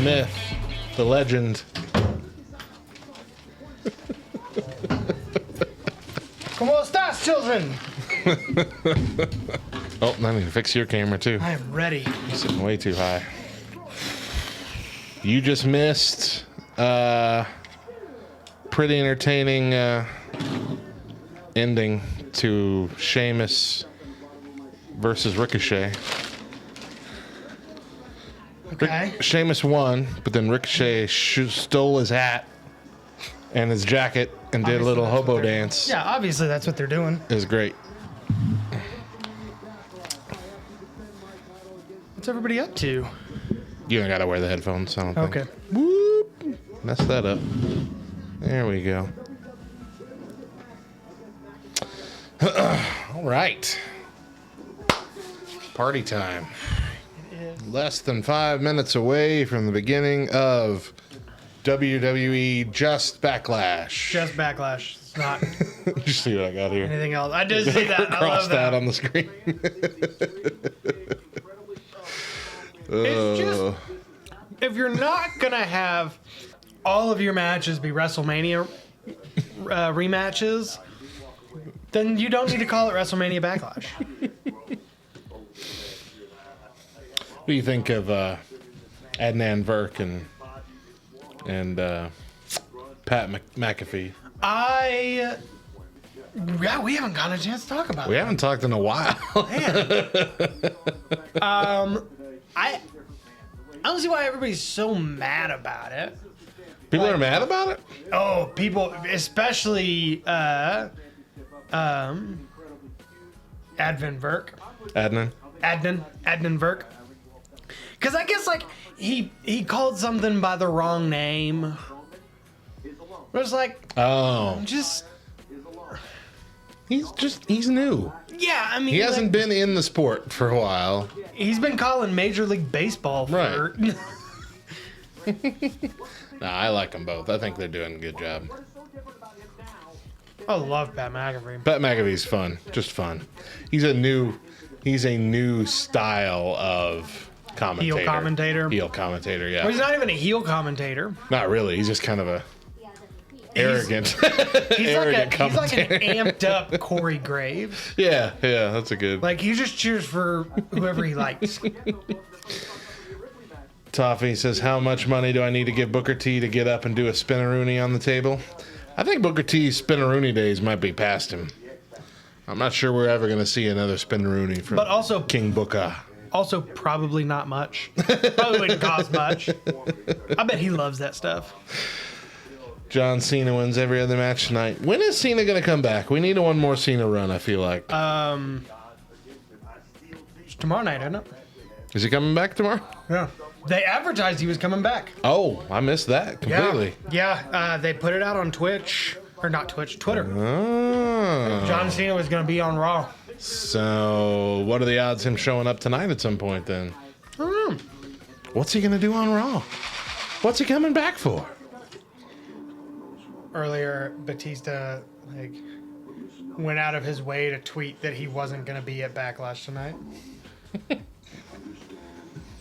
myth, the legend. ¿Cómo estás, children? Oh, I need to fix your camera too. I am ready. You're sitting way too high. You just missed pretty entertaining ending to Sheamus versus Ricochet. Okay. Sheamus won, but then Ricochet stole his hat and his jacket and did a little hobo dance. Yeah, obviously that's what they're doing. It was great. What's everybody up to? You don't gotta wear the headphones, I don't think. Okay. Whoop. Mess that up. There we go. All right. Party time. Less than 5 minutes away from the beginning of WWE Just Backlash. Just Backlash. It's not Did you see what I got here? anything else. I did see that. I Crossed love that. out on the screen. It's just, if you're not going to have all of your matches be WrestleMania rematches, then you don't need to call it WrestleMania Backlash. What do you think of Adnan Virk and Pat McAfee? Yeah, we haven't gotten a chance to talk about We it. haven't talked in a while. I don't see why everybody's so mad about it. People are mad about it? Oh, people, especially Adnan Virk. Adnan? Adnan Virk. Because I guess, like, he called something by the wrong name. It was like, Oh. He's new. yeah, I mean, He hasn't been in the sport for a while. He's been calling Major League Baseball for... Right. Nah, I like them both. I think they're doing a good job. I love Pat McAfee. Pat McAfee's fun. Just fun. He's a new style of commentator. Heel commentator, yeah. Well, he's not even a heel commentator. Not really. He's just kind of a arrogant. He's arrogant like an amped up Corey Graves. Yeah, that's a good. Like, he just cheers for whoever he likes. Toffee says, how much money do I need to give Booker T to get up and do a spinaroonie on the table? I think Booker T's spinaroonie days might be past him. I'm not sure we're ever going to see another spinaroonie from But also, King Booker. Also, probably not much. Probably wouldn't cost much. I bet he loves that stuff. John Cena wins every other match tonight. When is Cena going to come back? We need one more Cena run, I feel like. It's tomorrow night, isn't it? Is he coming back tomorrow? Yeah. They advertised he was coming back. Oh, I missed that completely. Yeah, they put it out on Twitch. Or not Twitch, Twitter. Oh. John Cena was going to be on Raw. So, what are the odds of him showing up tonight at some point then? I don't know. What's he going to do on Raw? What's he coming back for? Earlier, Batista went out of his way to tweet that he wasn't going to be at Backlash tonight. It's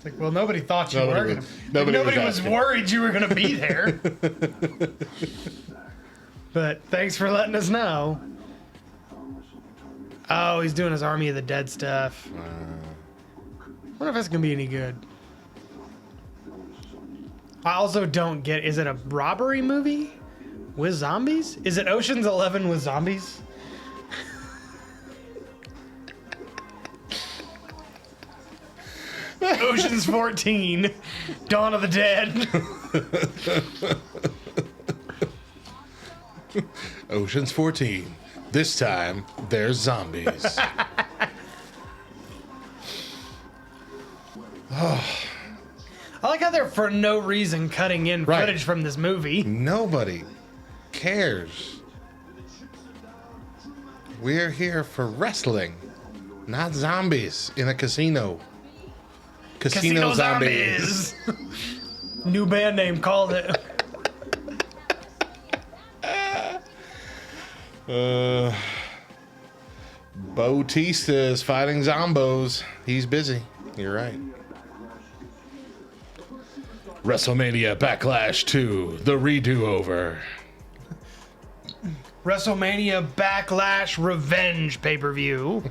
like, well, nobody thought you were going to. Nobody was worried you were going to be there. But thanks for letting us know. Oh, he's doing his Army of the Dead stuff. I wonder if that's going to be any good. I also don't get, is it a robbery movie with zombies? Is it Ocean's 11 with zombies? Ocean's 14, Dawn of the Dead. Ocean's 14. This time, there's zombies. I like how they're for no reason cutting in footage from this movie. Nobody cares. We're here for wrestling, not zombies in a casino. Casino zombies. New band name, called it. Bautista is fighting zombos. He's busy. You're right. WrestleMania Backlash 2, the redo-over. WrestleMania Backlash Revenge pay-per-view.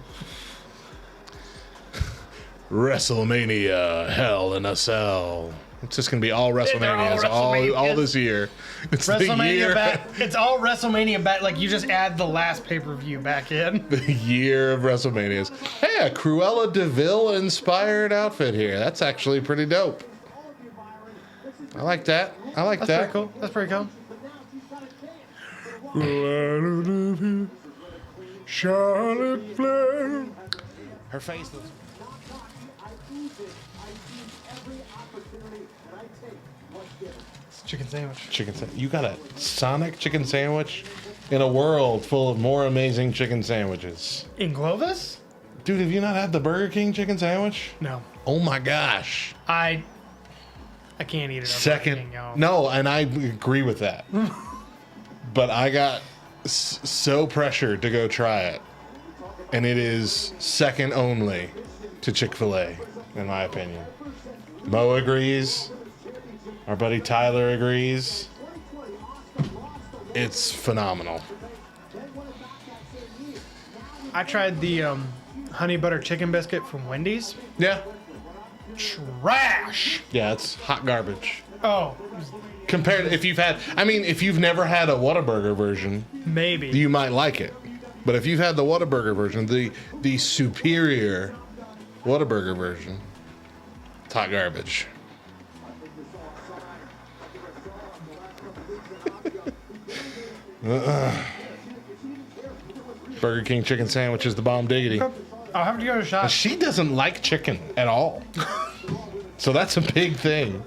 WrestleMania Hell in a Cell. It's just going to be all WrestleManias all this year. It's the year. It's all WrestleMania back. Like, you just add the last pay-per-view back in. The year of WrestleManias. Hey, a Cruella DeVille inspired outfit here. That's actually pretty dope. I like that. That's pretty cool. That's pretty cool. Cruella DeVille, Charlotte Flair. Her face looks... Chicken sandwich. You got a Sonic chicken sandwich in a world full of more amazing chicken sandwiches. In Clovis? Dude, have you not had the Burger King chicken sandwich? No. Oh my gosh. I can't eat it. Second. No, and I agree with that. But I got so pressured to go try it. And it is second only to Chick-fil-A, in my opinion. Mo agrees. Our buddy Tyler agrees. It's phenomenal. I tried the honey butter chicken biscuit from Wendy's. Yeah. Trash. Yeah, it's hot garbage. Oh. Compared, if you've never had a Whataburger version, maybe you might like it. But if you've had the Whataburger version, the superior Whataburger version, it's hot garbage. Burger King chicken sandwich is the bomb diggity. I'll have to give it a shot. She doesn't like chicken at all. So that's a big thing.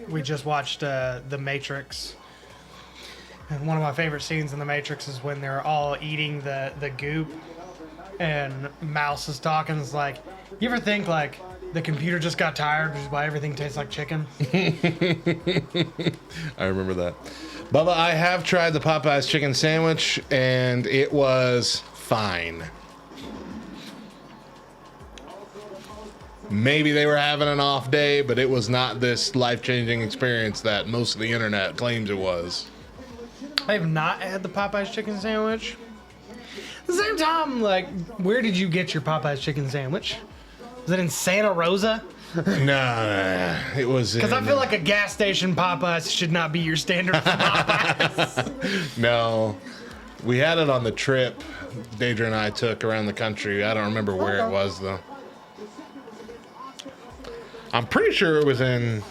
We just watched The Matrix. And one of my favorite scenes in The Matrix is when they're all eating the goop. And Mouse is talking. It's like, you ever think, like, the computer just got tired, which is why everything tastes like chicken? I remember that. Bubba, I have tried the Popeyes chicken sandwich, and it was fine. Maybe they were having an off day, but it was not this life-changing experience that most of the internet claims it was. I have not had the Popeyes chicken sandwich. At the same time, like, where did you get your Popeyes chicken sandwich? Was it in Santa Rosa? Nah, it was. Because I feel like a gas station Popeyes should not be your standard for Popeyes. No, we had it on the trip Deidre and I took around the country. I don't remember where it was though. I'm pretty sure it was in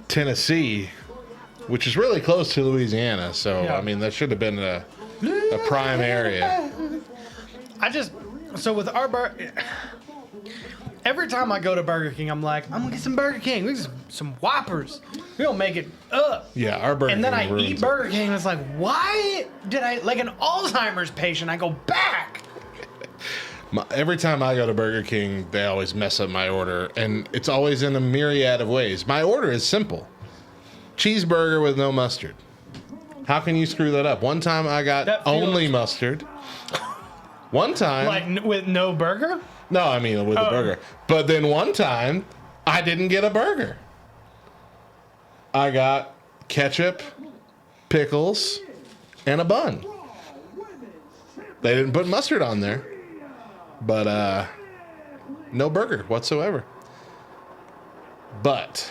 Tennessee, which is really close to Louisiana. So yeah. I mean, that should have been a prime area. So with our every time I go to Burger King, I'm like, I'm gonna get some Burger King. We get some Whoppers. We don't make it up. Yeah, our Burger King. And then I eat Burger King, and it's like, why did I, like an Alzheimer's patient, I go back? Every time I go to Burger King, they always mess up my order, and it's always in a myriad of ways. My order is simple: cheeseburger with no mustard. How can you screw that up? One time I got only mustard. One time... Like with no burger? No, I mean with the burger. But then one time, I didn't get a burger. I got ketchup, pickles, and a bun. They didn't put mustard on there. But no burger whatsoever. But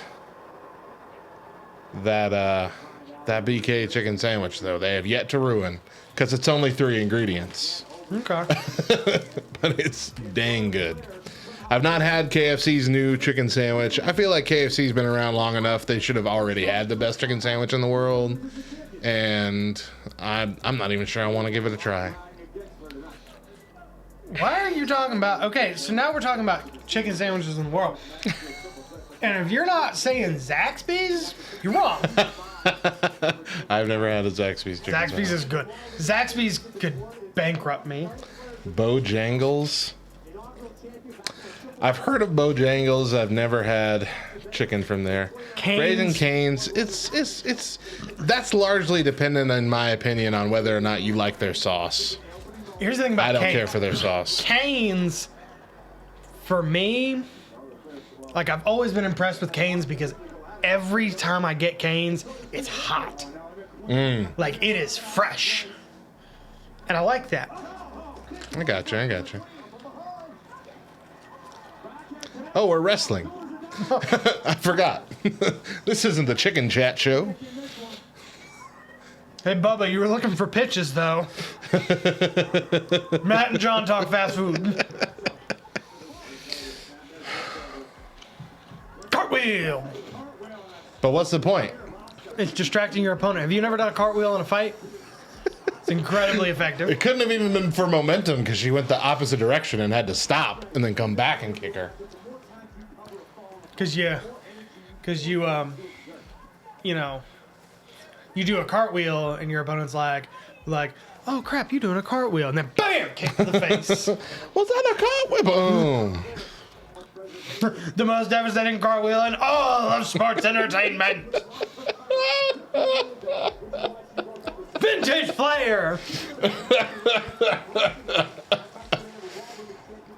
that BK chicken sandwich, though, they have yet to ruin. Because it's only 3 ingredients. Okay. But it's dang good. I've not had KFC's new chicken sandwich. I feel like KFC's been around long enough. They should have already had the best chicken sandwich in the world. And I'm not even sure I want to give it a try. Why are you talking about... Okay, so now we're talking about chicken sandwiches in the world. And if you're not saying Zaxby's, you're wrong. I've never had a Zaxby's chicken sandwich. Zaxby's is good. Zaxby's could bankrupt me. Bojangles. I've heard of Bojangles. I've never had chicken from there. Raising Cane's. It's that's largely dependent, in my opinion, on whether or not you like their sauce. Here's the thing about I don't care for their sauce. Cane's For me, like, I've always been impressed with canes because every time I get canes, it's hot. Like, it is fresh. And I like that. I got you. Oh, we're wrestling. I forgot. This isn't the Chicken Chat show. Hey, Bubba, you were looking for pitches, though. Matt and John talk fast food. Cartwheel! But what's the point? It's distracting your opponent. Have you never done a cartwheel in a fight? It's incredibly effective. It couldn't have even been for momentum because she went the opposite direction and had to stop and then come back and kick her. Because you do a cartwheel and your opponent's like, oh crap, you doing a cartwheel, and then bam, kick to the face. Was that a cartwheel? Boom. The most devastating cartwheel in all of sports entertainment. Vintage Flair. Oh,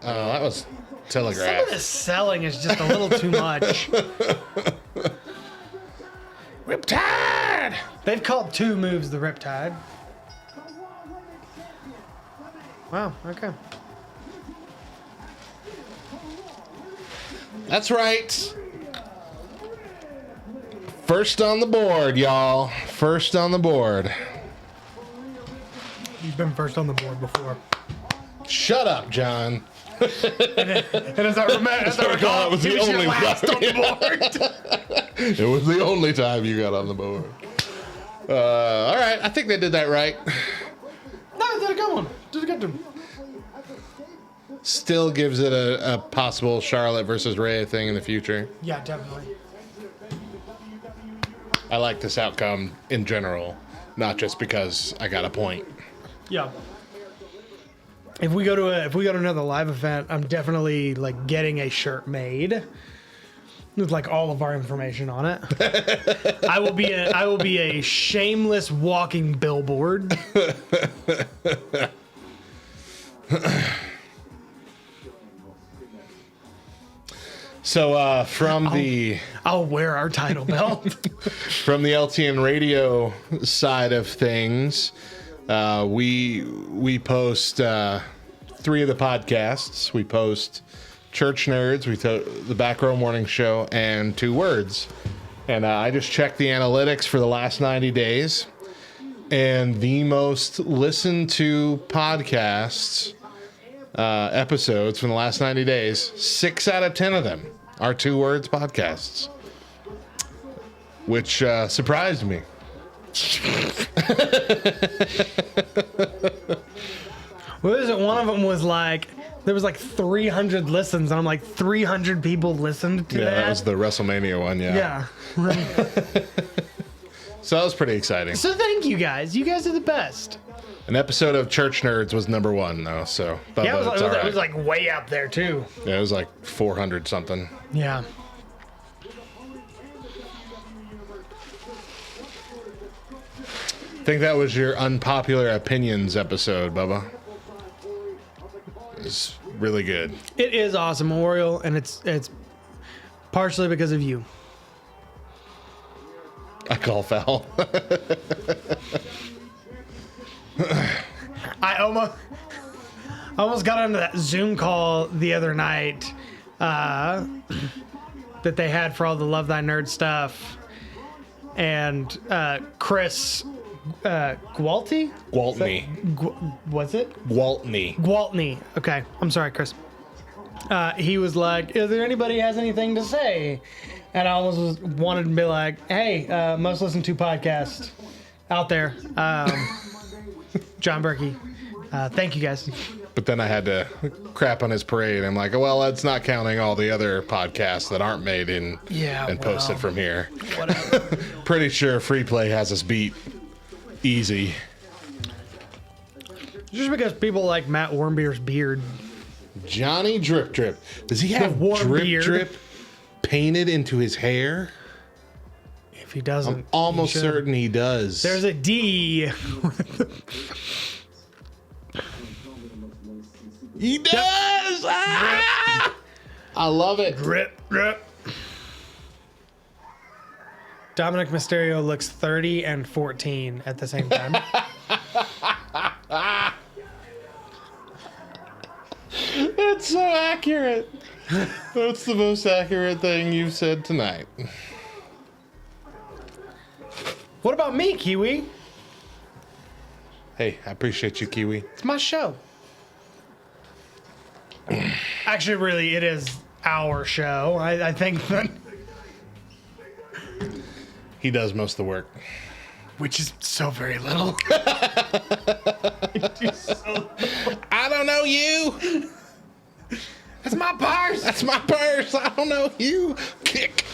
that was Some telegraphed. of this selling is just a little too much. Riptide! They've called 2 moves the Riptide. Wow, okay. That's right. First on the board, y'all. First on the board. You've been first on the board before. Shut up, John. And as I recall, it was the only last on the board. It was the only time you got on the board. All right, I think they did that right. No, did a good one. Did a good one. Still gives it a possible Charlotte versus Rhea thing in the future. Yeah, definitely. I like this outcome in general, not just because I got a point. Yeah. If we go to another live event, I'm definitely like getting a shirt made with like all of our information on it. I will be a shameless walking billboard. So I'll wear our title belt. from the LTN radio side of things, we post 3 of the podcasts. We post Church Nerds, the Back Row Morning Show, and 2 Words. And I just checked the analytics for the last 90 days, and the most listened to podcasts episodes from the last 90 days, 6 out of 10 of them are 2 Words podcasts, which surprised me. What is it? One of them was like, there was like 300 listens, and I'm like, 300 people listened to Yeah, that? that was the WrestleMania one, yeah. Yeah. So that was pretty exciting. So thank you guys. You guys are the best. An episode of Church Nerds was number 1, though, so Bubba, Yeah, it's all right. it was like way up there too. Yeah, it was like 400 something. Yeah. I think that was your unpopular opinions episode, Bubba. It's really good. It is awesome, Memorial, and it's partially because of you. I call foul. I almost got onto that Zoom call the other night that they had for all the Love Thy Nerd stuff, and Chris Gwaltney? Was it? Gwaltney. Okay, I'm sorry, Chris. He was like, "Is there anybody who has anything to say?" And I almost wanted to be like, "Hey, most listened to podcast out there, John Berkey. Thank you guys." But then I had to crap on his parade. I'm like, well, that's not counting all the other podcasts that aren't made and posted from here. Whatever. Pretty sure Free Play has us beat easy. Just because people like Matt Warmbeer's beard. Johnny Drip Drip. Does he have warm Drip beard. Drip painted into his hair? If he doesn't, I'm almost certain he does. There's a D. He does! Ah! I love it. Rip. Dominic Mysterio looks 30 and 14 at the same time. That's so accurate. That's the most accurate thing you've said tonight. What about me, Kiwi? Hey, I appreciate you, Kiwi. It's my show. Actually, really, it is our show. I think that... He does most of the work. Which is so very little. I don't know you. That's my purse. That's my purse. I don't know you. Kick.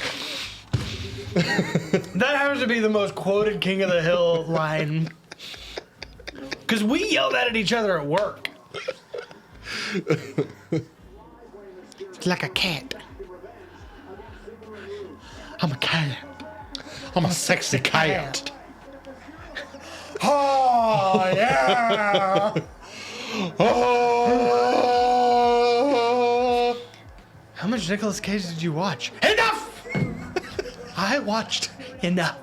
That happens to be the most quoted King of the Hill line. Because we yelled at each other at work. It's like a cat. I'm a cat. I'm a sexy cat. Oh, yeah. Oh. How much Nicolas Cage did you watch? Enough! I watched enough.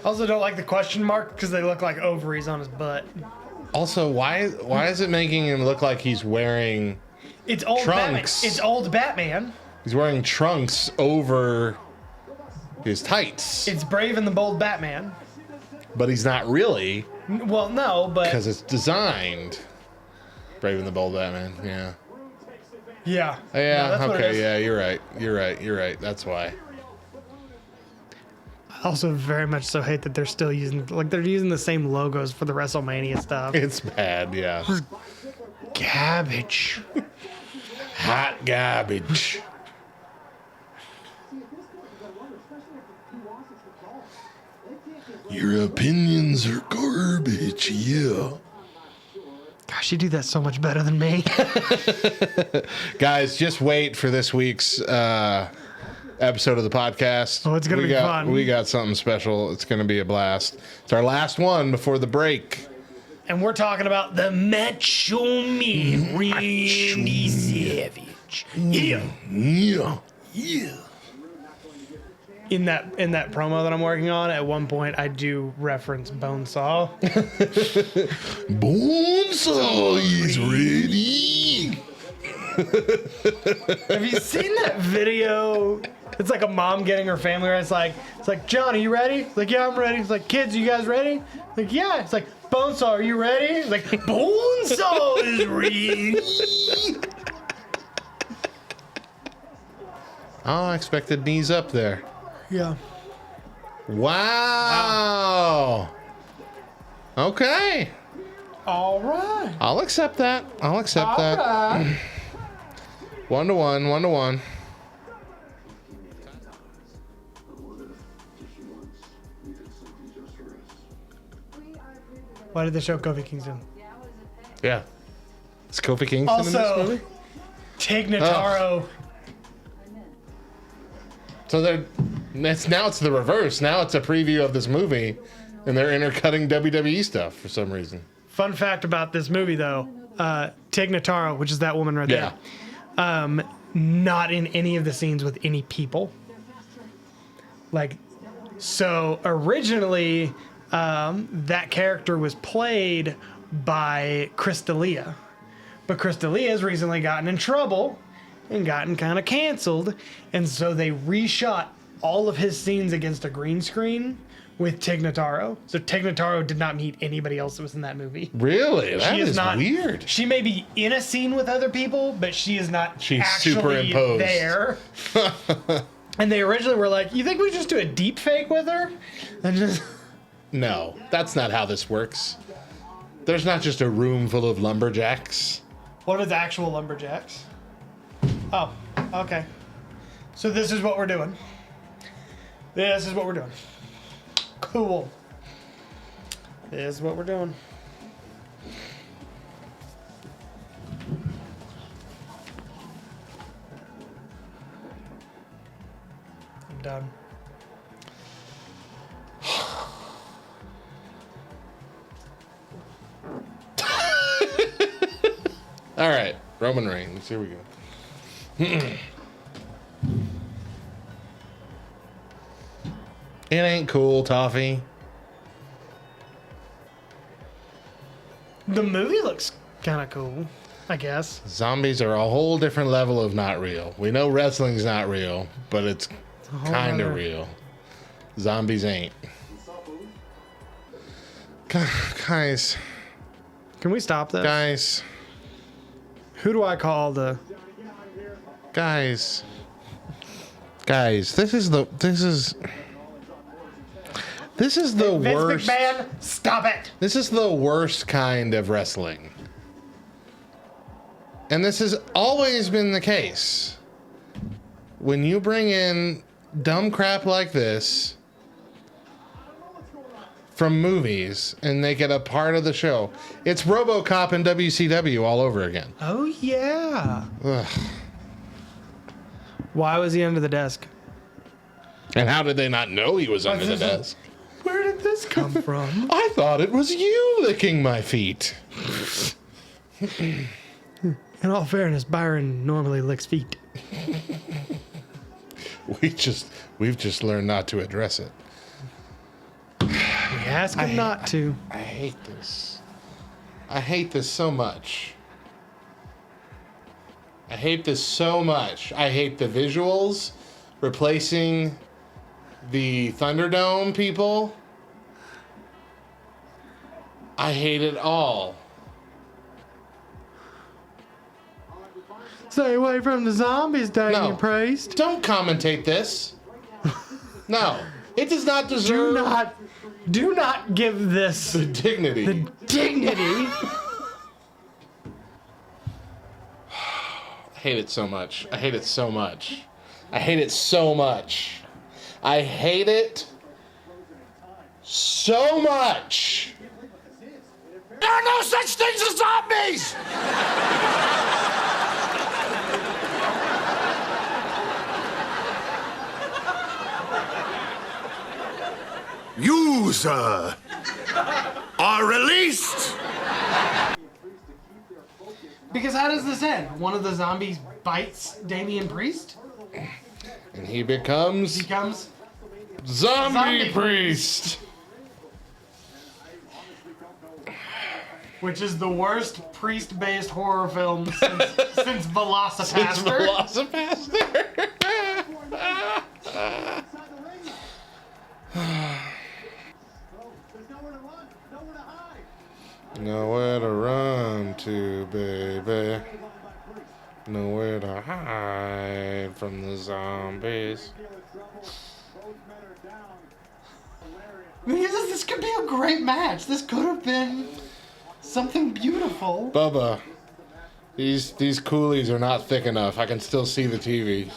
Also don't like the question mark because they look like ovaries on his butt. Also, why is it making him look like he's wearing It's old trunks? Batman. It's old Batman. He's wearing trunks over his tights. It's Brave and the Bold Batman. But he's not really, Well, no, but because it's designed. Brave and the Bold Batman, yeah. yeah. Yeah, No, that's what it okay, is. yeah, you're right. That's why. I also very much so hate that they're still using the same logos for the WrestleMania stuff. It's bad, yeah. Cabbage. Hot garbage. Your opinions are garbage, yeah. Gosh, you do that so much better than me. Guys, just wait for this week's episode of the podcast. Oh, it's gonna be fun. We got something special. It's gonna be a blast. It's our last one before the break. And we're talking about the Macho Man, Randy Savage. Yeah. Yeah. In that promo that I'm working on, at one point I do reference Bonesaw. Bonesaw is ready. Have you seen that video? It's like a mom getting her family right. It's like, John, are you ready? It's like, yeah, I'm ready. It's like, kids, you guys ready? It's like, yeah. It's like, Bonesaw, are you ready? It's like, Bonesaw is ready. Oh, I expected knees up there. Yeah. Wow. Okay. All right. I'll accept that. All right. 1-1. Why did they show Kofi Kingston? Yeah. Is Kofi Kingston in this Also, movie? Tig Notaro. So now it's the reverse. Now it's a preview of this movie, and they're intercutting WWE stuff for some reason. Fun fact about this movie, though, Tig Notaro, which is that woman right Yeah. there, not in any of the scenes with any people. So originally, that character was played by Chris D'Elia, but Chris D'Elia has recently gotten in trouble and gotten kind of canceled, and so they reshot all of his scenes against a green screen with Tig Notaro. So Tig Notaro did not meet anybody else that was in that movie. Really? That She is not weird. She may be in a scene with other people, but she is not She's actually superimposed. there. And they originally were like, "You think we just do a deep fake with her?" And just No, that's not how this works. There's not just a room full of lumberjacks. what is actual lumberjacks? Oh, okay. So this is what we're doing. This is what we're doing. Cool. This is what we're doing. I'm done. All right, Roman Reigns. Here we go. It ain't cool, Toffee. The movie looks kind of cool, I guess. Zombies are a whole different level of not real. We know wrestling's not real, but it's kind of real. Zombies ain't. Guys. Can we stop this? Guys. Who do I call the... Guys. Guys, this is the Vince worst. McMahon, stop it! This is the worst kind of wrestling. And this has always been the case. When you bring in dumb crap like this from movies and make it a part of the show, it's RoboCop and WCW all over again. Oh, yeah. Ugh. Why was he under the desk? And how did they not know he was under the desk? Where did this come from? I thought it was you licking my feet. In all fairness, Byron normally licks feet. We've just learned not to address it. We ask him not to. I hate this. I hate this so much. I hate this so much. I hate the visuals replacing the Thunderdome people. I hate it all. Stay away from the zombies, Daniel Priest. Don't commentate this. No. It does not deserve Do not give this the dignity. the dignity. I hate it so much. I hate it so much. I hate it so much. I hate it so much. There are no such things as zombies! You, sir, are released! Because how does this end? One of the zombies bites Damian Priest? And he becomes Becomes Zombie Priest. which is the worst priest-based horror film since Velocipaster. Nowhere to run to, baby. Nowhere to hide from the zombies. This could be a great match. This could have been something beautiful. Bubba, these coolies are not thick enough. I can still see the TV.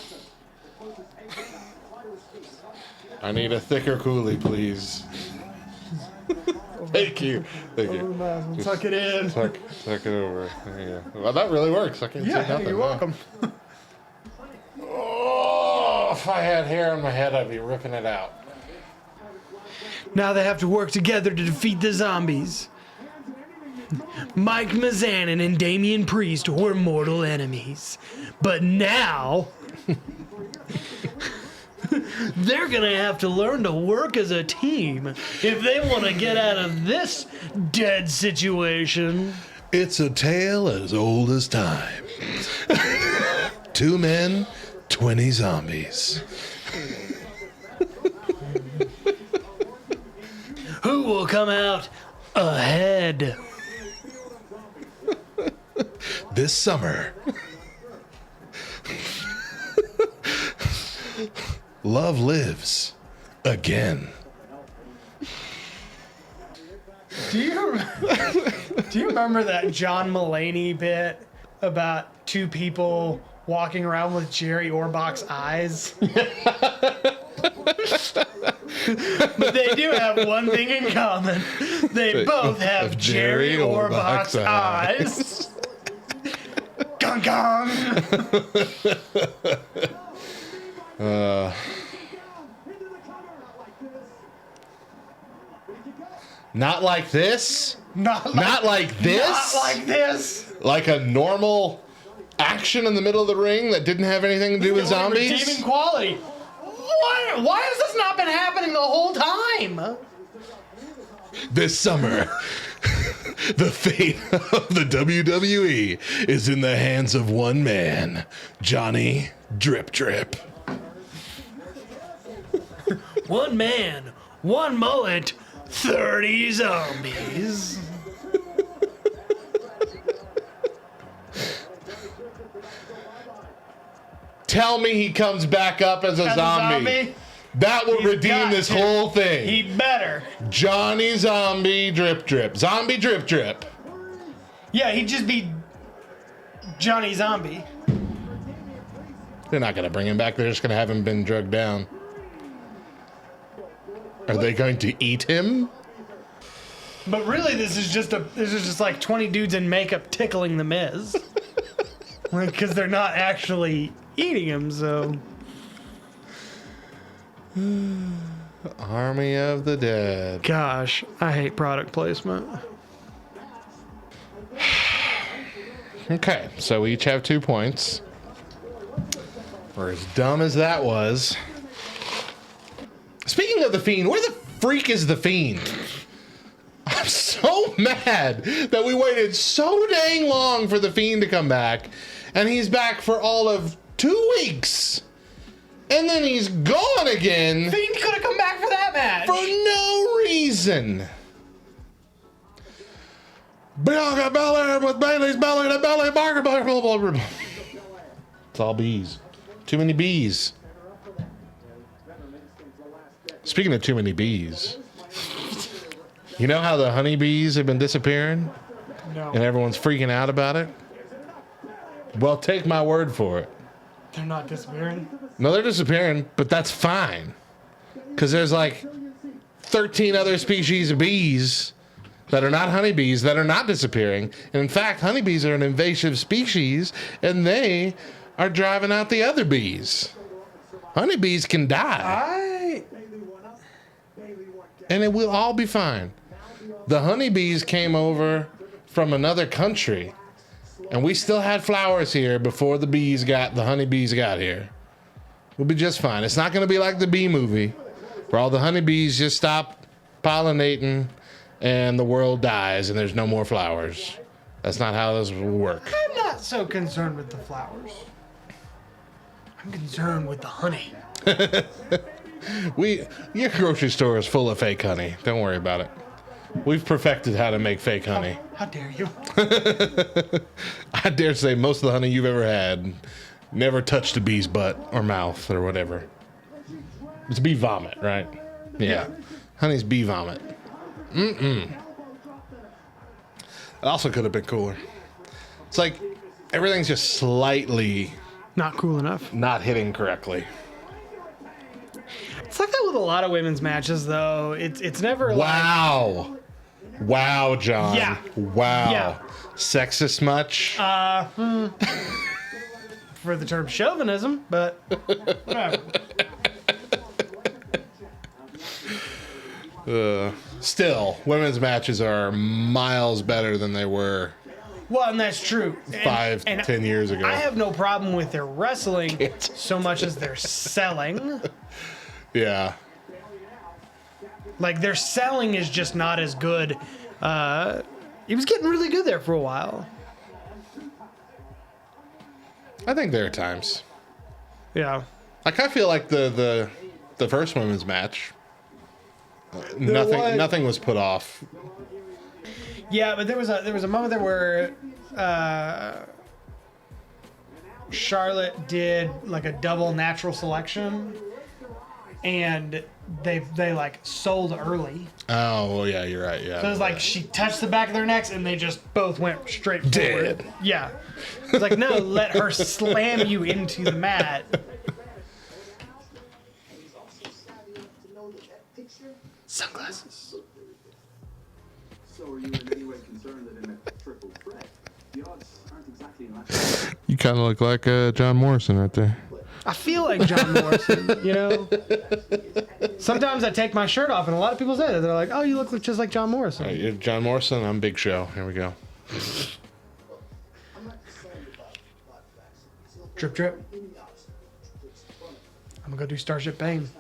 I need a thicker coolie, please. Thank you. Thank you. Tuck it in. Tuck it over. There you go. Well, that really works. I can see nothing. You're welcome. Oh, if I had hair on my head, I'd be ripping it out. Now they have to work together to defeat the zombies. Mike Mizanin and Damian Priest were mortal enemies. But now... they're gonna have to learn to work as a team if they want to get out of this dead situation. It's a tale as old as time. 2 men, 20 zombies. Who will come out ahead? This summer. Love lives again. Do you remember that John Mulaney bit about 2 people walking around with Jerry Orbach's eyes? But they do have one thing in common. They both have Jerry Orbach's eyes. Gong gong. Not like this? Not like Not like this? Not like this. like a normal action in the middle of the ring that didn't have anything to do with zombies. Redeeming quality. Why has this not been happening the whole time? This summer, the fate of the WWE is in the hands of one man, Johnny Drip Drip. One man, one mullet, 30 zombies. Tell me he comes back up as a zombie. That will redeem this whole thing. He better. Johnny Zombie Drip Drip. Zombie Drip Drip. Yeah, he'd just be Johnny Zombie. They're not going to bring him back. They're just going to have him been drugged down. Are they going to eat him? But really, this is just like 20 dudes in makeup tickling the Miz. Because they're not actually eating him, so... Army of the Dead. Gosh, I hate product placement. Okay, so we each have 2 points. Or as dumb as that was. Speaking of the Fiend, where the freak is the Fiend? I'm so mad that we waited so dang long for the Fiend to come back, and he's back for all of 2 weeks. And then he's gone again. Fiend could have come back for that match. For no reason. Bianca Belair with Bailey's belly to belly. Blah, blah, blah, blah, blah. It's all bees. Too many bees. Speaking of too many bees, you know how the honeybees have been disappearing? No. And everyone's freaking out about it? Well, take my word for it. They're not disappearing? No, they're disappearing, but that's fine. Because there's like 13 other species of bees that are not honeybees that are not disappearing. And in fact, honeybees are an invasive species, and they are driving out the other bees. Honeybees can die. And it will all be fine. The honeybees came over from another country, and we still had flowers here before the honeybees got here. We'll be just fine. It's not going to be like the bee movie, where all the honeybees just stop pollinating and the world dies and there's no more flowers. That's not how this will work. I'm not so concerned with the flowers. I'm concerned with the honey. Your grocery store is full of fake honey. Don't worry about it. We've perfected how to make fake honey. How dare you? I dare say most of the honey you've ever had never touched a bee's butt or mouth or whatever. It's bee vomit, right? Yeah. Honey's bee vomit. It also could have been cooler. It's like everything's just slightly Not cool enough. not hitting correctly. It's like that with a lot of women's matches, though. It's never Wow. Wow, John. Yeah. Wow. Yeah. Sexist much? for the term chauvinism, but whatever. Still, women's matches are miles better than they were Well, and that's true. 10 years ago. I have no problem with their wrestling so much as their selling. Yeah. Like, their selling is just not as good. He was getting really good there for a while. I think there are times. Yeah. Like, I feel like the first women's match, nothing was put off. Yeah, but there was a moment there where Charlotte did like a double natural selection, and they like sold early. Oh, well, yeah, you're right. Yeah. So it was like she touched the back of their necks, and they just both went straight Dead. forward. Yeah. It's like, no, let her slam you into the mat. Sunglasses. So are you in any way concerned that in a triple threat, the odds aren't exactly in that? You kind of look like John Morrison right there. I feel like John Morrison, you know? Sometimes I take my shirt off, and a lot of people say that. They're like, oh, you look just like John Morrison. All right, you're John Morrison, I'm Big Show. Here we go. Drip, drip. I'm gonna go do Starship Pain.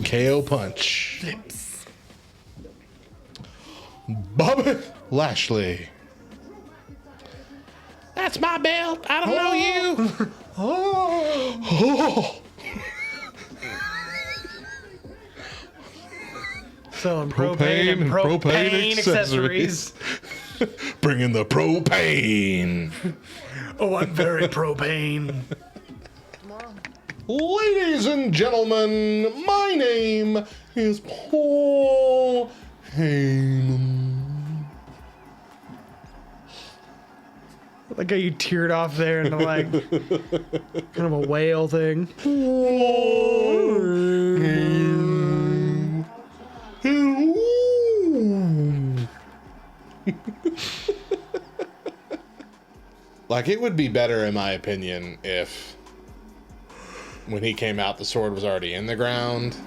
KO punch. Flips. Bobby Lashley. That's my belt. I don't know you. Oh. Selling propane and propane accessories. Bringing the propane. Oh, I'm very propane. Ladies and gentlemen, my name is Paul Heyman. Like how you teared off there into like kind of a whale thing. Like, it would be better, in my opinion, if when he came out, the sword was already in the ground,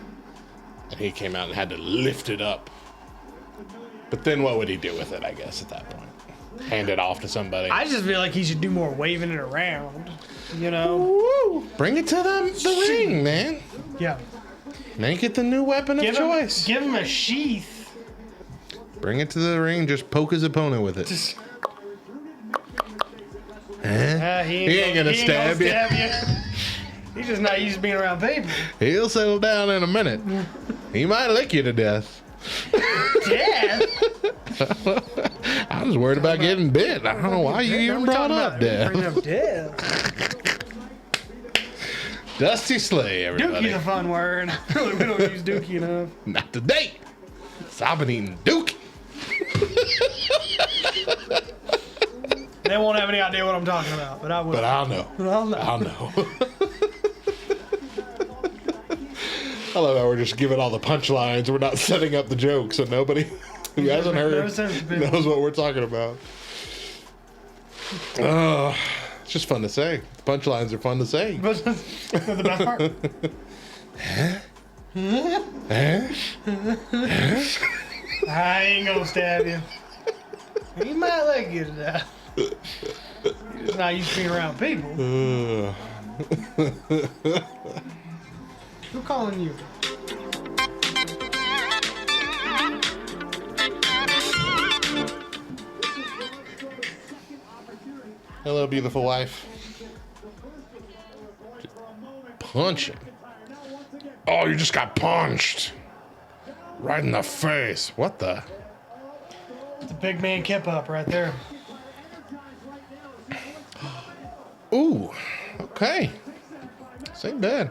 and he came out and had to lift it up. But then what would he do with it, I guess, at that point? Hand it off to somebody? I just feel like he should do more waving it around, you know? Woo! Bring it to the ring, man. Yeah. Make it the new weapon of choice. Give him a sheath. Bring it to the ring, just poke his opponent with it. Just, He ain't gonna stab you. He's just not used to being around people. He'll settle down in a minute. He might lick you to death. Death? I was worried about getting bit. I don't know why you even brought up death. Bring up death. Dusty Slay, everybody. Dookie's a fun word. Really, we don't use dookie enough. Not today. So I've been eating dookie. They won't have any idea what I'm talking about, but I will. But I'll know. I'll know. I'll know. I love how we're just giving all the punchlines. We're not setting up the joke, so nobody who hasn't heard knows what we're talking about. It's just fun to say. The punchlines are fun to say. But the best part. I ain't gonna stab you. He might like you to death. He's just not used to being around people. Who calling you? Hello, beautiful wife. Punching. Oh, you just got punched. Right in the face. What the? It's a big man kip up right there. Ooh. Okay. This ain't bad.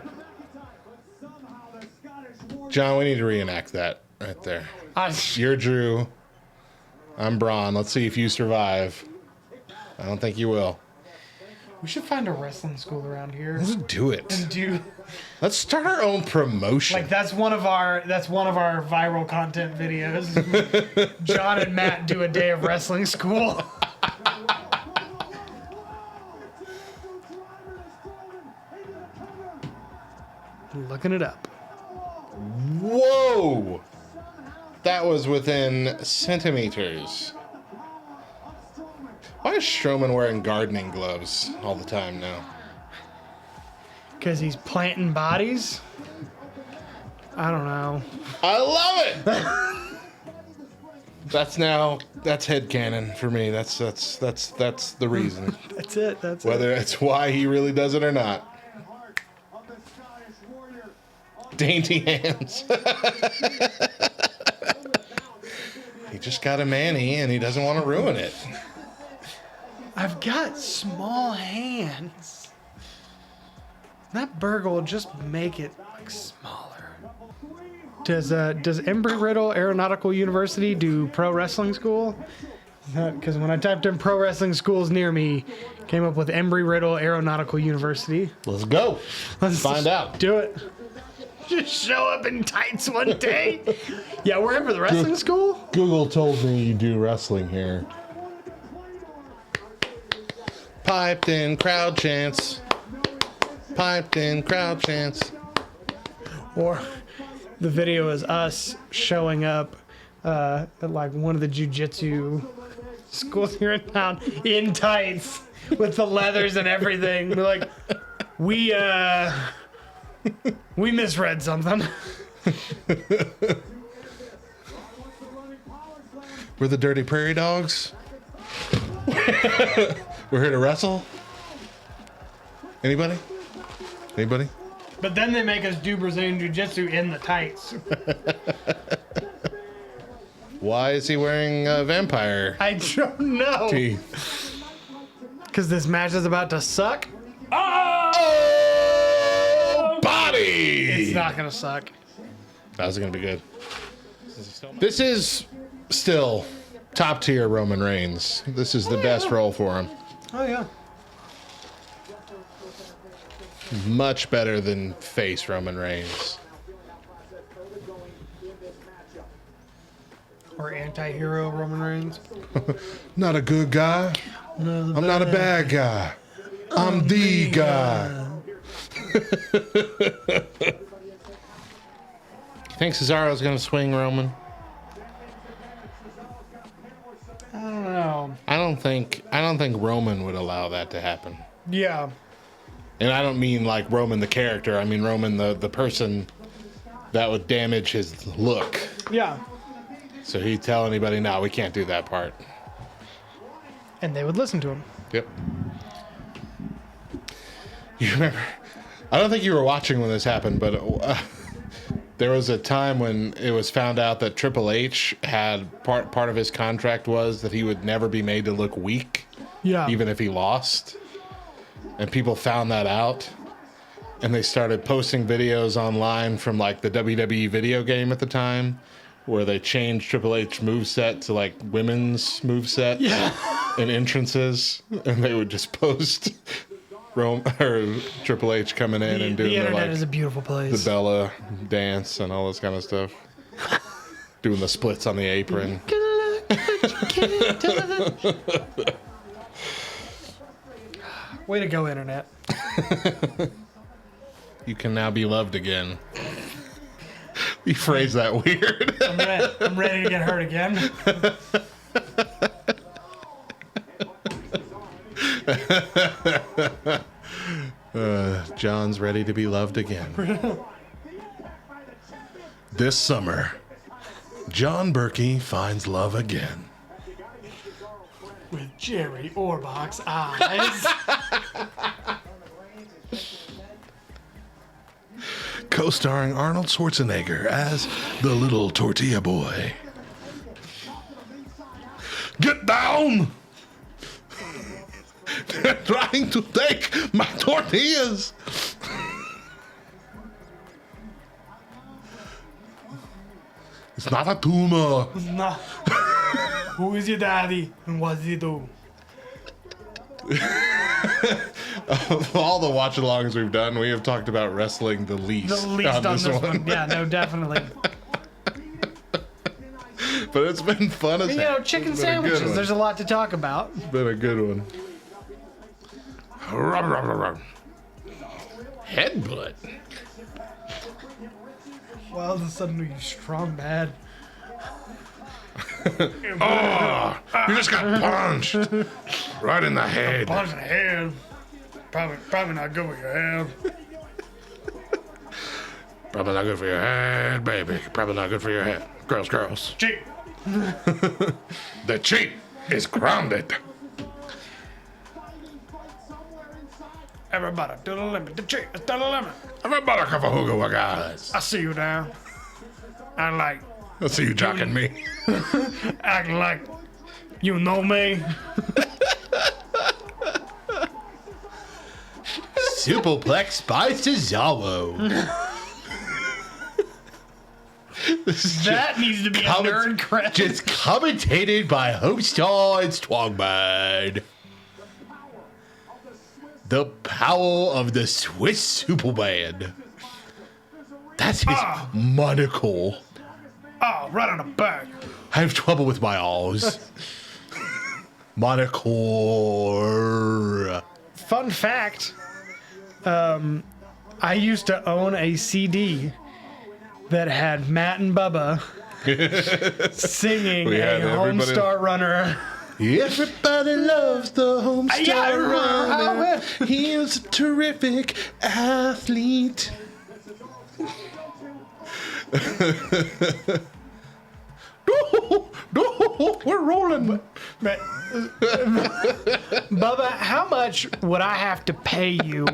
John, we need to reenact that right there. You're Drew. I'm Braun. Let's see if you survive. I don't think you will. We should find a wrestling school around here. Let's do it. And do Let's start our own promotion. like that's one of our viral content videos. John and Matt do a day of wrestling school. Looking it up. Whoa! That was within centimeters. Why is Strowman wearing gardening gloves all the time now? Because he's planting bodies? I don't know. I love it! That's headcanon for me. That's the reason. That's it. Whether it's why he really does it or not. Dainty hands. He just got a mani and he doesn't want to ruin it. I've got small hands. That burger will just make it like smaller. Does Embry-Riddle Aeronautical University do pro wrestling school? Because when I typed in pro wrestling schools near me, came up with Embry-Riddle Aeronautical University. Let's go. Let's find out. Do it. Just show up in tights one day. Yeah, we're in for the wrestling school. Google told me you do wrestling here. Piped in crowd chants. Piped in crowd chants. Or the video is us showing up at like one of the jiu-jitsu schools here in town in tights with the leathers and everything. They're like, we misread something. We're the Dirty Prairie Dogs. We're here to wrestle. Anybody? Anybody? But then they make us do Brazilian Jiu-Jitsu in the tights. Why is he wearing a vampire I don't know. teeth? Because this match is about to suck. Oh, body! It's not going to suck. How's it gonna be good? This is still top tier Roman Reigns. This is the best role for him. Oh, yeah. Much better than face Roman Reigns. Or anti-hero Roman Reigns. Not a good guy. I'm not a bad guy. I'm the guy. You think Cesaro's gonna swing Roman? I don't know. I don't think Roman would allow that to happen. Yeah. And I don't mean like Roman the character. I mean Roman the person. That would damage his look. Yeah. So he'd tell anybody, no, we can't do that part. And they would listen to him. Yep. You remember? I don't think you were watching when this happened, but there was a time when it was found out that Triple H had part of his contract was that he would never be made to look weak, Yeah. even if he lost. And people found that out, and they started posting videos online from like the WWE video game at the time, where they changed Triple H moveset to like women's moveset and entrances, and they would just post Triple H coming in and doing the the, internet like, is a beautiful the place. Bella dance and all this kind of stuff, doing the splits on the apron. Way to go, internet. You can now be loved again. You phrase that weird. I'm ready to get hurt again. John's ready to be loved again. This summer, John Berkey finds love again. With Jerry Orbach's eyes. Co-starring Arnold Schwarzenegger as the little tortilla boy. Get down! They're trying to take my tortillas! It's not a tumor. Nah. Who is your daddy and what does he do? Of all the watch-alongs we've done, we have talked about wrestling the least. The least on this one. Yeah, no, definitely. But it's been fun as You know, chicken It's been a good sandwiches. one. There's a lot to talk about. It's been a good one. Headbutt. Well, suddenly you strong bad. Oh, you just got punched right in the head. Punch in the head. Probably not good with your head. Probably not good for your head, baby. Probably not good for your head. Girls. Cheap. The cheat is grounded. Everybody to the limit. The cheap is to the limit. Everybody have a hooga guys. I see you now. I like I see you jocking me. acting like you know me. Superplex by Cesaro. That needs to be a nerd credit. Just commentated by Homestar and Strongman. The power of the Swiss Superman. That's his monocle. Oh, right on the back. I have trouble with my R's. Monocle. Fun fact. I used to own a CD that had Matt and Bubba singing We a had everybody- Homestar Runner Everybody loves the Homestar Yeah, Runner. He is a terrific athlete. We're rolling. Bubba, how much would I have to pay you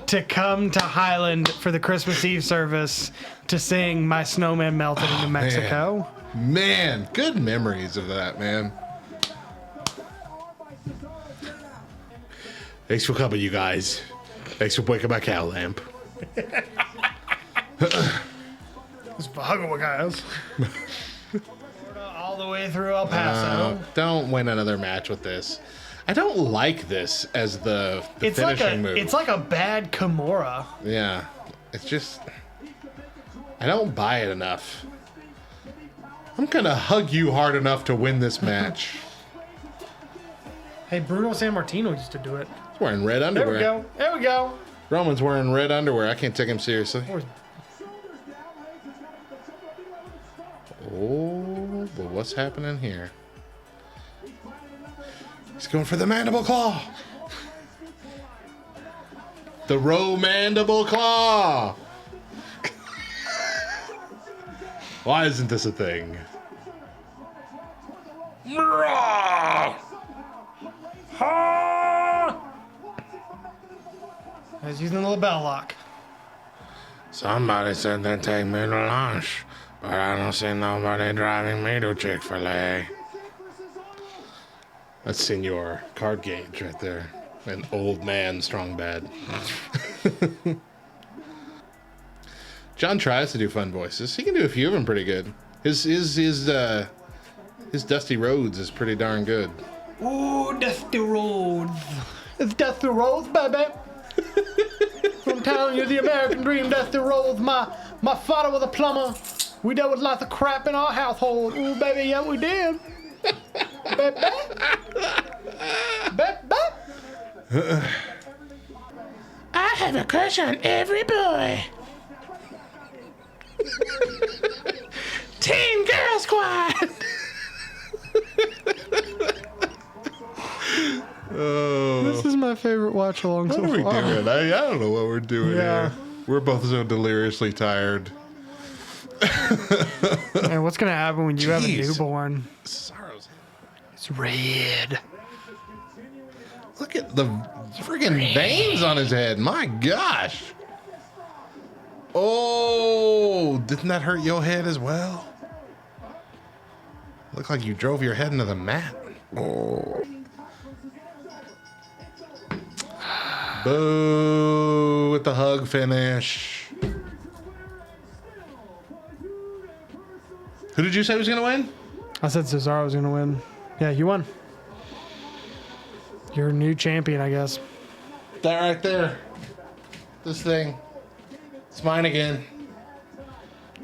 to come to Highland for the Christmas Eve service to sing My Snowman Melted into Mexico? Man, good memories of that, man. Thanks for coming, you guys. Thanks for breaking my cow lamp. It's Bahagua, guys. All the way through El Paso. Don't win another match with this. I don't like this as the finishing move. It's like a bad Kimura. Yeah. It's just... I don't buy it enough. I'm gonna hug you hard enough to win this match. Hey, Bruno Sammartino used to do it. He's wearing red There underwear. we go. There we go. Roman's wearing red underwear. I can't take him seriously. Oh, but what's happening here? He's going for the mandible claw. The mandible claw. Why isn't this a thing? He's using the label lock. Somebody said they'd take me to lunch, but I don't see nobody driving me to Chick-fil-A. That's Senor Card Gauge right there. An old man, strong bad. John tries to do fun voices. He can do a few of them pretty good. His Dusty Rhodes is pretty darn good. Ooh, Dusty Rhodes. It's Dusty Rhodes, baby. I'm telling you, the American dream, Dusty Rhodes. My father was a plumber. We dealt with lots of crap in our household. Ooh, baby, yeah, we did. Baby. Baby. I have a crush on every boy. Teen Girl Squad. This is my favorite watch along What so are we far. doing? I don't know what we're doing Yeah. here. We're both so deliriously tired. Man, what's gonna happen when you have a Jeez. newborn? Sorrow's. It's red. Look at the friggin' veins on his head. My gosh. Oh, didn't that hurt your head as well? Looked like you drove your head into the mat. Oh. Boo with the hug finish. Who did you say was going to win? I said Cesaro was gonna win. Yeah, you won. You're a new champion, I guess. That right there. This thing. It's mine again.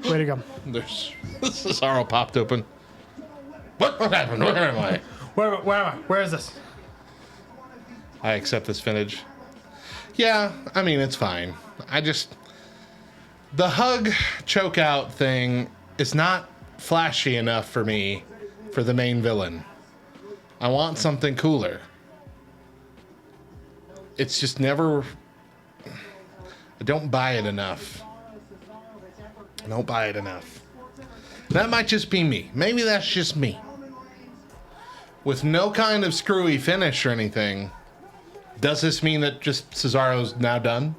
Way to go. There's Cesaro popped open. What happened? Where am I? Where am I? Where is this? I accept this finish. Yeah, I mean, it's fine. The hug choke out thing is not flashy enough for me for the main villain. I want something cooler. It's just never... I don't buy it enough. I don't buy it enough. That might just be me. Maybe that's just me. With no kind of screwy finish or anything, does this mean that just Cesaro's now done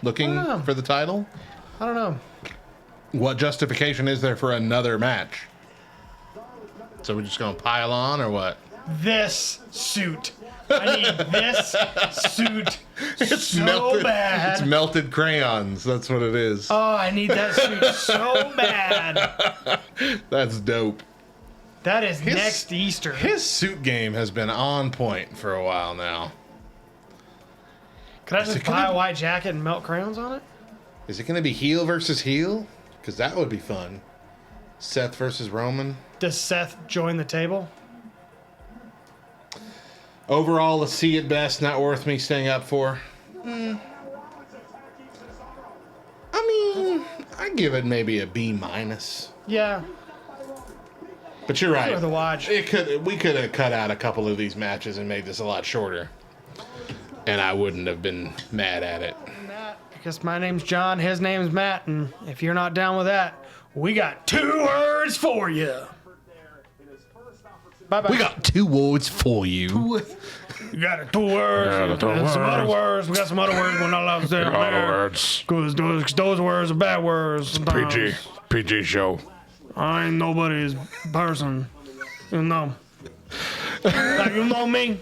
looking I don't know. for the title? I don't know. What justification is there for another match? So we're just gonna pile on or what? This suit. I need this suit so melted, bad. It's melted crayons. That's what it is. Oh, I need that suit so bad. That's dope. That is next Easter. His suit game has been on point for a while now. Could I Is just it gonna buy a be- white jacket and melt crayons on it? Is it going to be heel versus heel? Because that would be fun. Seth versus Roman. Does Seth join the table? Overall, a C at best, not worth me staying up for. I mean, I give it maybe a B minus. Yeah. But you're right. Worth a watch. We could have cut out a couple of these matches and made this a lot shorter, and I wouldn't have been mad at it. Because my name's John, his name's Matt, and if you're not down with that, we got 2 words for you. Bye bye. We got 2 words for you. You got 2 words. And some other words. We got some other words we're not allowed to say on there. Because those words are bad words. Sometimes. PG show. I ain't nobody's person. You know. Like, you know me?